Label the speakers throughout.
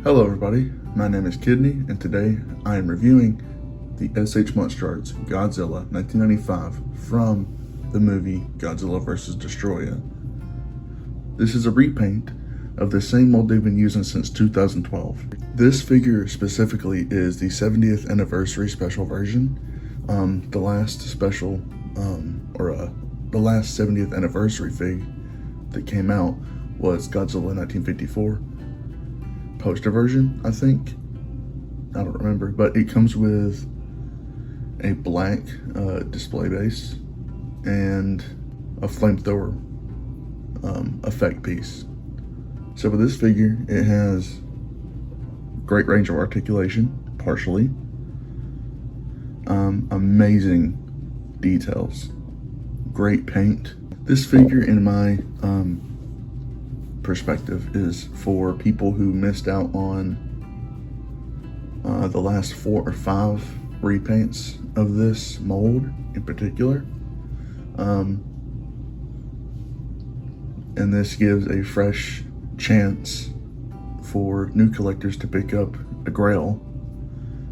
Speaker 1: Hello everybody, my name is Kidney, and today I am reviewing the SH monsterarts Godzilla 1995 from the movie Godzilla vs. Destroya. This is a repaint of the same mold they've been using since 2012. This figure specifically is the 70th anniversary special version. The last special, the last 70th anniversary fig that came out was Godzilla 1954. Poster version, I think. I don't remember, but it comes with a black display base and a flamethrower effect piece. So with this figure, it has great range of articulation, partially. Amazing details, great paint. This figure, in my perspective, is for people who missed out on the last 4 or 5 repaints of this mold in particular. And this gives a fresh chance for new collectors to pick up a grail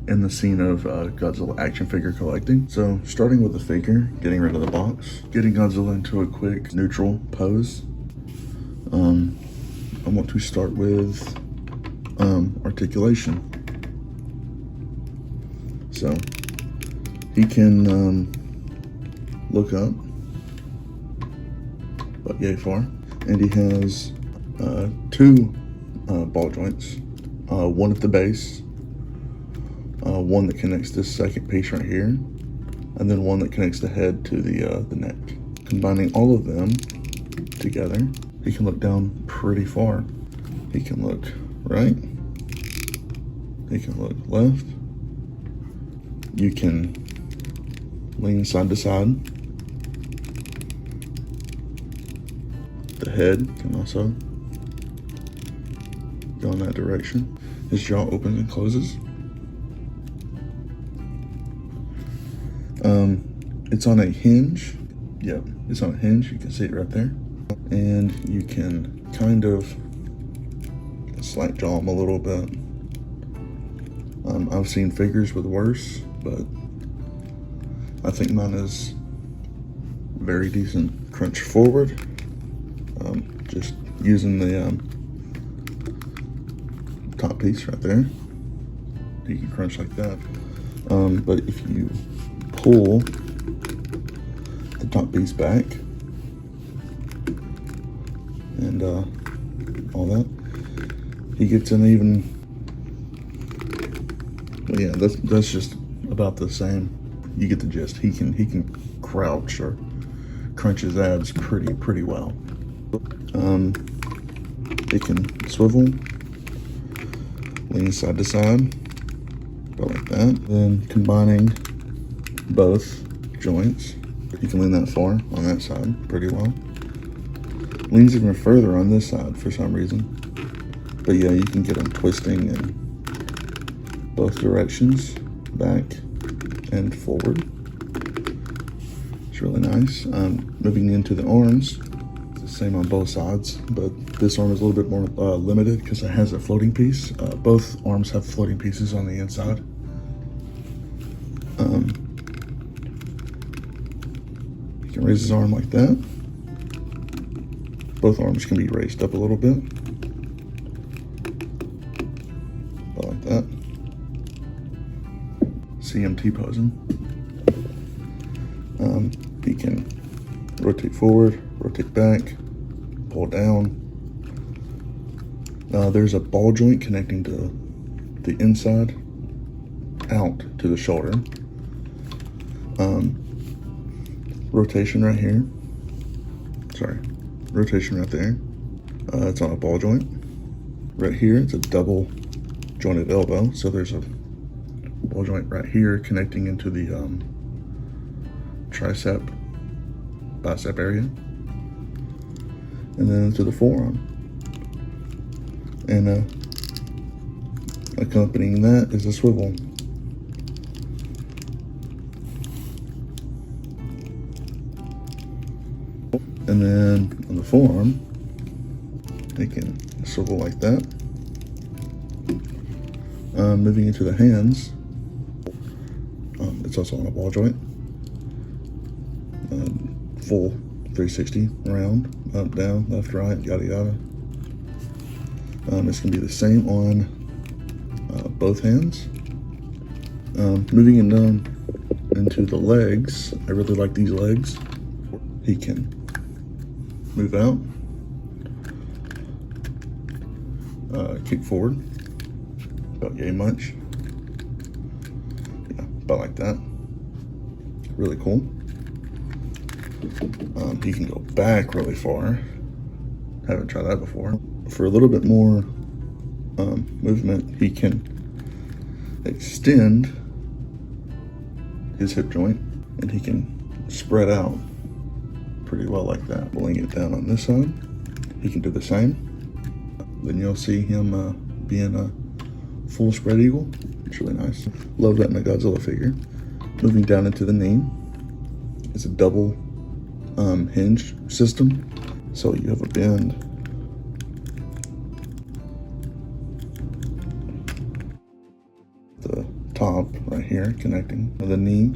Speaker 1: in the scene of Godzilla action figure collecting. So starting with the figure, getting rid of the box, getting Godzilla into a quick neutral pose. I want to start with articulation. So he can look up, but yay far, and he has 2 ball joints, one at the base, one that connects this second piece right here, and then one that connects the head to the neck. Combining all of them together, he can look down pretty far. He can look right. He can look left. You can lean side to side. The head can also go in that direction. His jaw opens and closes. It's on a hinge. Yep, it's on a hinge. You can see it right there. And you can kind of slight jaw him a little bit. I've seen figures with worse, but I think mine is very decent. Crunch forward, just using the top piece right there. You can crunch like that. But if you pull the top piece back, and all that, he gets an even, yeah, that's just about the same. You get the gist. He can crouch or crunch his abs pretty well. It can swivel, lean side to side, go like that. Then combining both joints, you can lean that far on that side pretty well. Leans even further on this side for some reason. But yeah, you can get them twisting in both directions, back and forward. It's really nice. Moving into the arms, it's the same on both sides, but this arm is a little bit more limited because it has a floating piece. Both arms have floating pieces on the inside. You can raise his arm like that. Both arms can be raised up a little bit. Like that. CMT posing. He can rotate forward, rotate back, pull down. There's a ball joint connecting to the inside out to the shoulder. Rotation right here. Sorry. Rotation right there. It's on a ball joint. Right here, it's a double jointed elbow. So there's a ball joint right here connecting into the tricep, bicep area. And then into the forearm. And accompanying that is a swivel. And then on the forearm, they can swivel like that. Moving into the hands, it's also on a ball joint. Full 360 round, up, down, left, right, yada yada. It's going to be the same on both hands. Moving it down into the legs, I really like these legs. He can move out, kick forward, about yay much. Yeah, about like that. Really cool. He can go back really far. Haven't tried that before. For a little bit more movement, he can extend his hip joint, and he can spread out pretty well like that. Pulling it down on this side, he can do the same. Then you'll see him being a full spread eagle. It's really nice. Love that in a Godzilla figure. Moving down into the knee, it's a double hinge system. So you have a bend the top right here connecting the knee,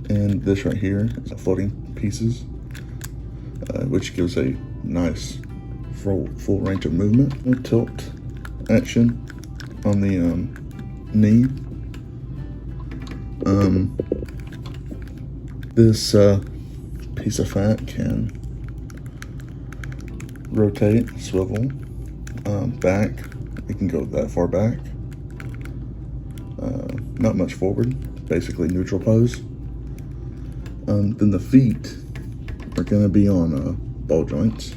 Speaker 1: and this right here is a floating pieces, which gives a nice full range of movement. A tilt action on the knee. This piece of fat can rotate, swivel, back. It can go that far back. Not much forward, basically neutral pose. Then the feet are going to be on ball joints,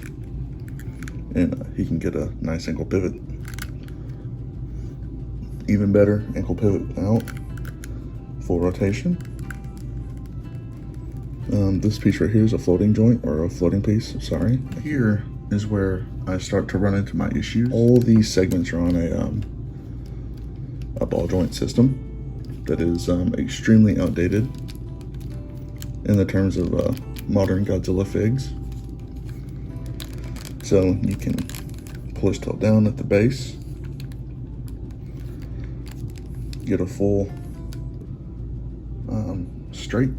Speaker 1: and he can get a nice ankle pivot. Even better, ankle pivot out, full rotation. This piece right here is a floating joint, or a floating piece, sorry. Here is where I start to run into my issues. All these segments are on a ball joint system that is extremely outdated in the terms of modern Godzilla figs. So you can pull his tail down at the base, get a full straight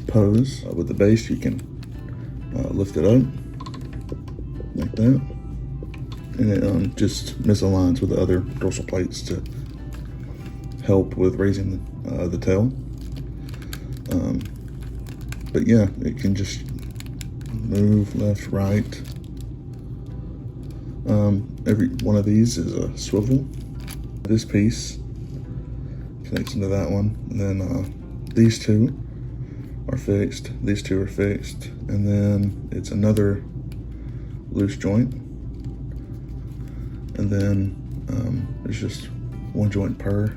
Speaker 1: pose. With the base, you can lift it up like that, and it just misaligns with the other dorsal plates to help with raising the tail. But yeah, it can just move left, right. Every one of these is a swivel. This piece connects into that one, and then these two are fixed, these two are fixed, and then it's another loose joint, and then there's just one joint per.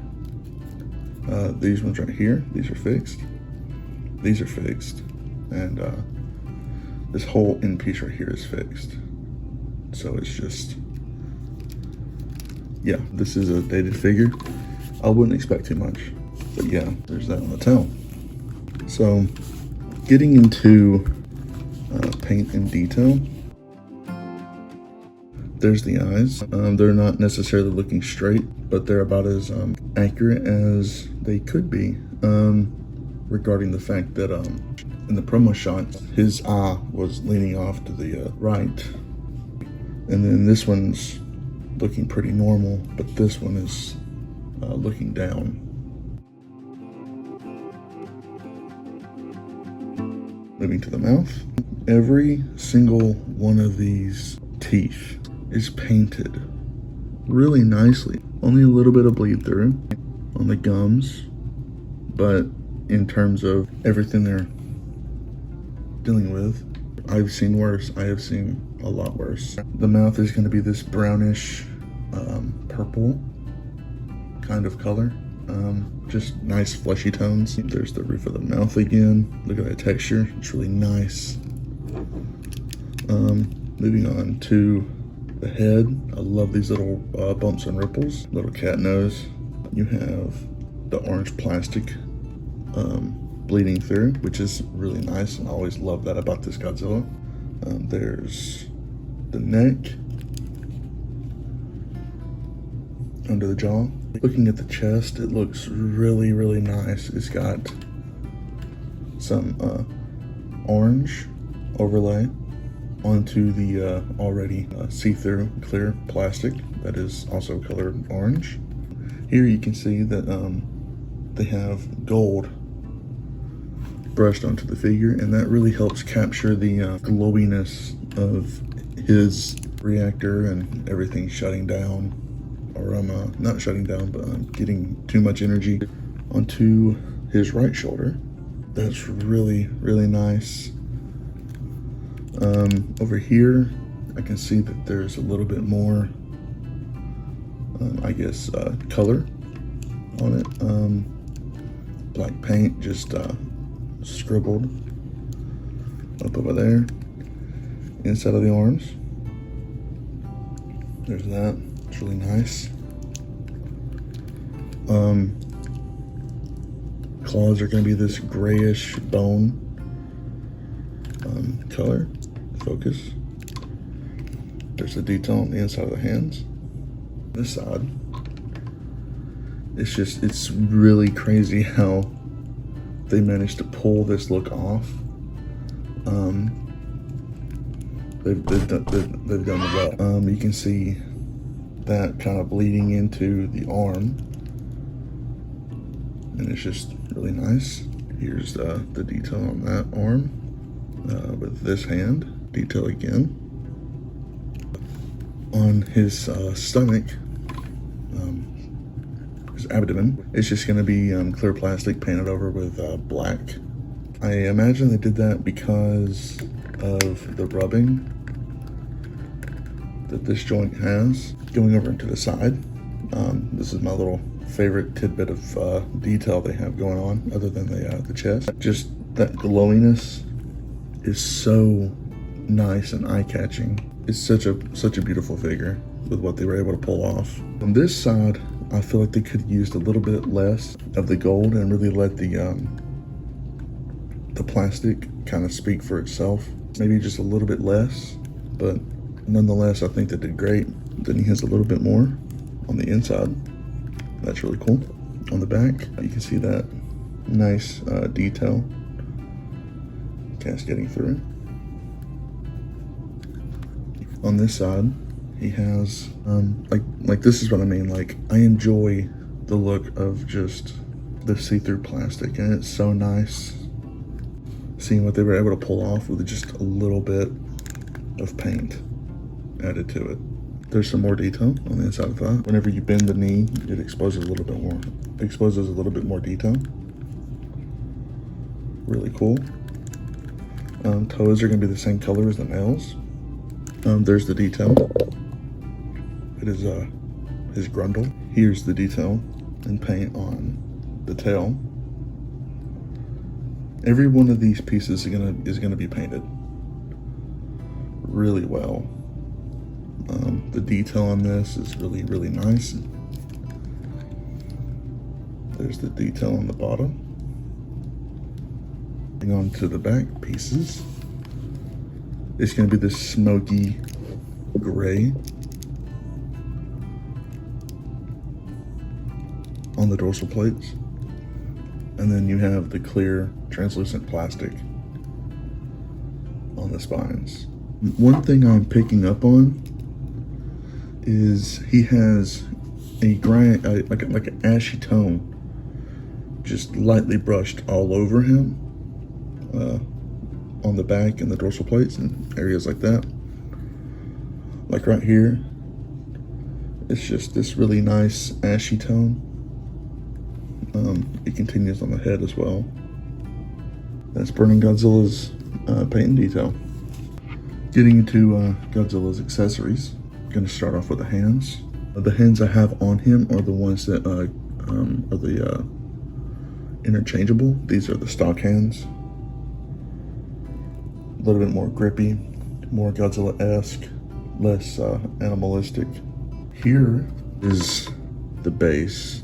Speaker 1: These ones right here, these are fixed, these are fixed, and this whole end piece right here is fixed. So it's just, yeah, this is a dated figure. I wouldn't expect too much, but yeah, there's that on the tail. So getting into paint and detail, there's the eyes. They're not necessarily looking straight, but they're about as accurate as they could be, regarding the fact that in the promo shot, his eye was leaning off to the right, and then this one's looking pretty normal, but this one is looking down. Moving to the mouth, every single one of these teeth is painted really nicely. Only a little bit of bleed through on the gums, but in terms of everything they're dealing with, I've seen worse. I have seen a lot worse. The mouth is going to be this brownish purple kind of color. Just nice fleshy tones. There's the roof of the mouth again. Look at that texture, it's really nice. Moving on to the head. I love these little bumps and ripples. Little cat nose. You have the orange plastic bleeding through, which is really nice, and I always love that about this Godzilla. There's the neck. under the jaw. Looking at the chest, it looks really, really nice. It's got some orange overlay onto the already see-through clear plastic that is also colored orange. Here you can see that they have gold brushed onto the figure, and that really helps capture the glowiness of his reactor and everything shutting down, or not shutting down, but getting too much energy onto his right shoulder. That's really, really nice. Over here, I can see that there's a little bit more, I guess, color on it. Black paint just scribbled up over there. Inside of the arms, there's that. It's really nice. Claws are going to be this grayish bone color. Focus. There's a detail on the inside of the hands. This side, it's really crazy how they managed to pull this look off. They've done well. You can see that kind of bleeding into the arm, and it's just really nice. Here's the detail on that arm with this hand. Detail again on his stomach, his abdomen. It's just going to be clear plastic painted over with black. I imagine they did that because of the rubbing that this joint has. Going over into the side, this is my little favorite tidbit of detail they have going on, other than the chest. Just that glowiness is so nice and eye-catching. It's such a beautiful figure with what they were able to pull off. On this side, I feel like they could have used a little bit less of the gold and really let the plastic kind of speak for itself. Maybe just a little bit less, but nonetheless, I think they did great. Then he has a little bit more on the inside. That's really cool. On the back, you can see that nice detail cascading through. On this side, he has like this is what I mean. Like, I enjoy the look of just the see-through plastic, and it's so nice seeing what they were able to pull off with just a little bit of paint added to it. There's some more detail on the inside of the thigh. Whenever you bend the knee, it exposes a little bit more. Exposes a little bit more detail. Really cool. Toes are going to be the same color as the nails. There's the detail. It is his grundle. Here's the detail in paint on the tail. Every one of these pieces is gonna be painted really well. The detail on this is really, really nice. There's the detail on the bottom. Going on to the back pieces. It's going to be this smoky gray on the dorsal plates. And then you have the clear translucent plastic on the spines. One thing I'm picking up on is he has a like an ashy tone just lightly brushed all over him on the back and the dorsal plates and areas like that. Like right here, it's just this really nice ashy tone. It continues on the head as well. That's Burning Godzilla's paint and detail. Getting into Godzilla's accessories, I'm going to start off with the hands. The hands I have on him are the ones that are the interchangeable. These are the stock hands. A little bit more grippy, more Godzilla-esque, less animalistic. Here is the base.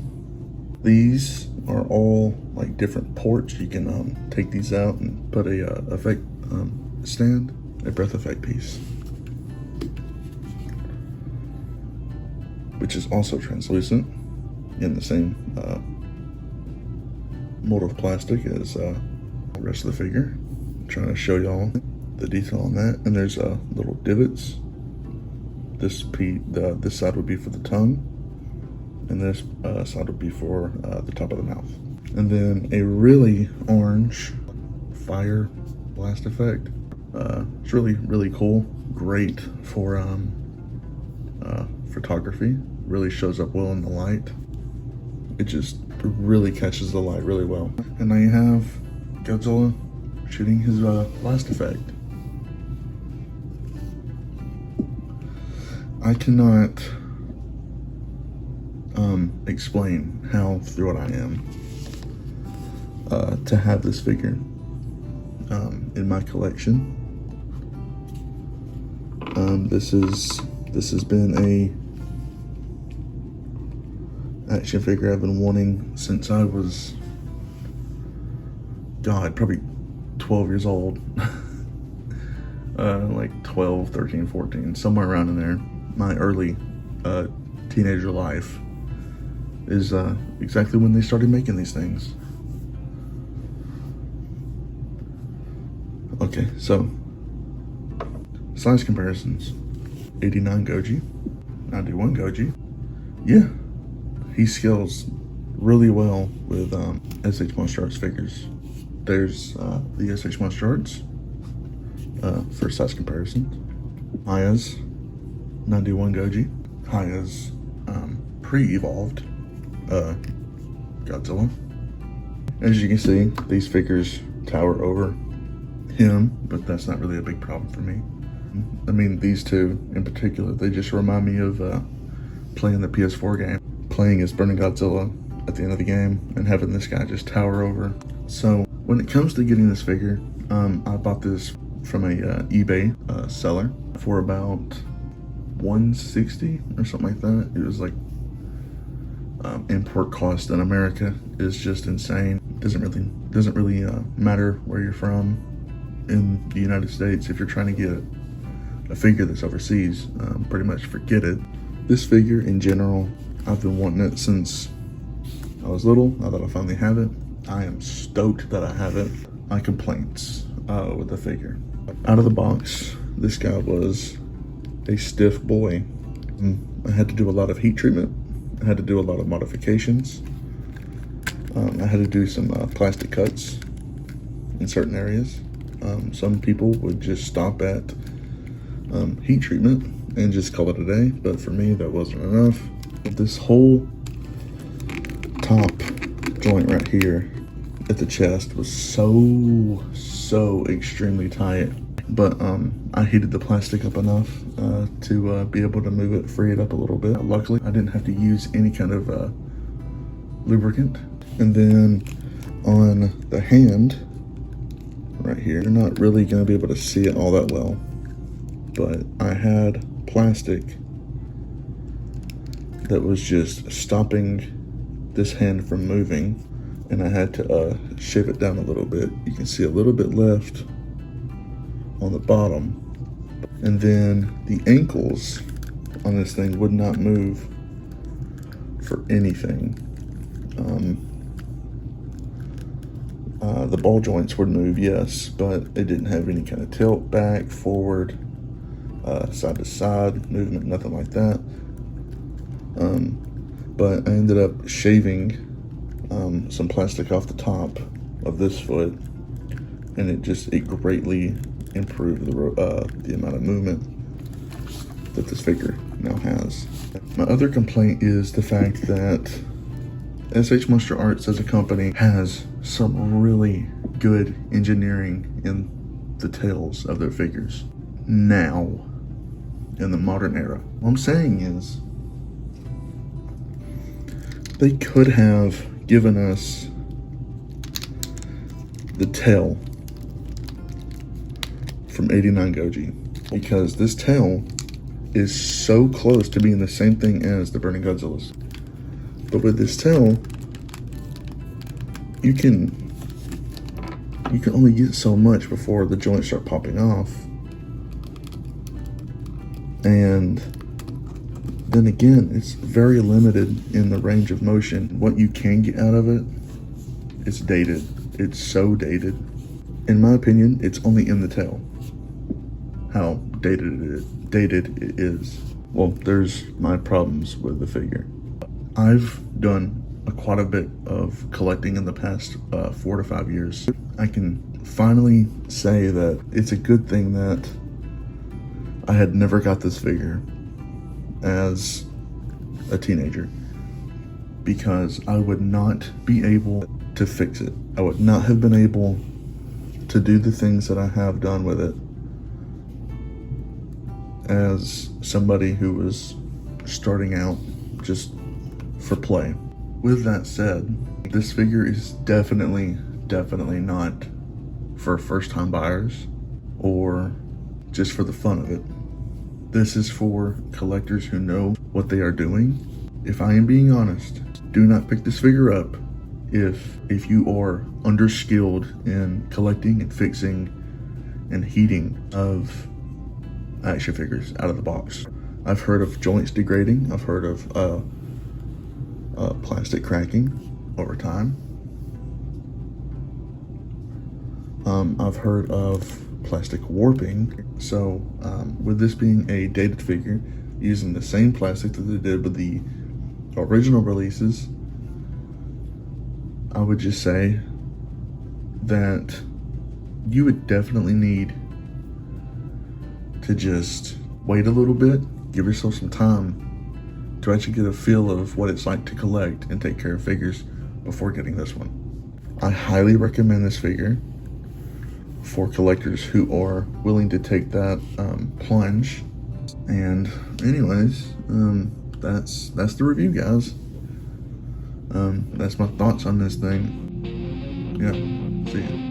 Speaker 1: These are all like different ports. You can take these out and put a effect stand, a breath effect piece. which is also translucent in the same mold of plastic as the rest of the figure. I'm trying to show y'all the detail on that. And there's little divots. This side would be for the tongue, and this side would be for the top of the mouth. And then a really orange fire blast effect. It's really cool. Great for photography. Really shows up well in the light. It just really catches the light really well. And now you have Godzilla shooting his blast effect. I cannot explain how thrilled I am to have this figure in my collection. This has been a action figure I've been wanting since I was, probably 12 years old. Like 12, 13, 14, somewhere around in there. My early teenager life is exactly when they started making these things. Okay, so size comparisons. 89 Goji, 91 Goji. Yeah, he scales really well with SH monsterarts figures. There's the SH monsterarts for size comparisons. Haya's 91 Goji. Haya's pre-evolved Godzilla. As you can see, these figures tower over him, but that's not really a big problem for me. I mean, these two in particular, they just remind me of playing the PS4 game, playing as Burning Godzilla at the end of the game and having this guy just tower over. So when it comes to getting this figure, I bought this from a eBay seller for about $160 or something like that. It was like import cost in America is just insane. Doesn't really matter where you're from in the United States. If you're trying to get a figure that's overseas, pretty much forget it. This figure in general, I've been wanting it since I was little. Now that I finally have it, I am stoked that I have it. My complaints with the figure. Out of the box, this guy was a stiff boy. I had to do a lot of heat treatment. I had to do a lot of modifications. I had to do some plastic cuts in certain areas. Some people would just stop at heat treatment and just call it a day, but for me that wasn't enough. This whole top joint right here at the chest was so extremely tight, but I heated the plastic up enough to be able to move it, free it up a little bit. Luckily I didn't have to use any kind of lubricant. And then on the hand right here, you're not really going to be able to see it all that well, but I had plastic that was just stopping this hand from moving, and I had to shave it down a little bit. You can see a little bit left on the bottom, and then the ankles on this thing would not move for anything. The ball joints would move, yes, but it didn't have any kind of tilt, back, forward, side to side movement, nothing like that. But I ended up shaving some plastic off the top of this foot, and it greatly improved the amount of movement that this figure now has. My other complaint is the fact that SH monsterarts as a company has some really good engineering in the tails of their figures now in the modern era. What I'm saying is they could have given us the tail from 89 Goji, because this tail is so close to being the same thing as the Burning Godzillas. But with this tail, you can only get so much before the joints start popping off, and Then again, it's very limited in the range of motion. What you can get out of it, it's dated. It's so dated. In my opinion, it's only in the tail how dated it is. Well, there's my problems with the figure. I've done quite a bit of collecting in the past 4 to 5 years. I can finally say that it's a good thing that I had never got this figure as a teenager, because I would not be able to fix it. I would not have been able to do the things that I have done with it as somebody who was starting out just for play. With that said, this figure is definitely not for first-time buyers or just for the fun of it. This is for collectors who know what they are doing. If I am being honest, do not pick this figure up if you are underskilled in collecting and fixing and heating of action figures out of the box. I've heard of joints degrading. I've heard of plastic cracking over time. I've heard of plastic warping. So with this being a dated figure, using the same plastic that they did with the original releases, I would just say that you would definitely need to just wait a little bit, give yourself some time to actually get a feel of what it's like to collect and take care of figures before getting this one. I highly recommend this figure for collectors who are willing to take that plunge. And anyways, that's the review, guys. That's my thoughts on this thing. Yeah, see ya.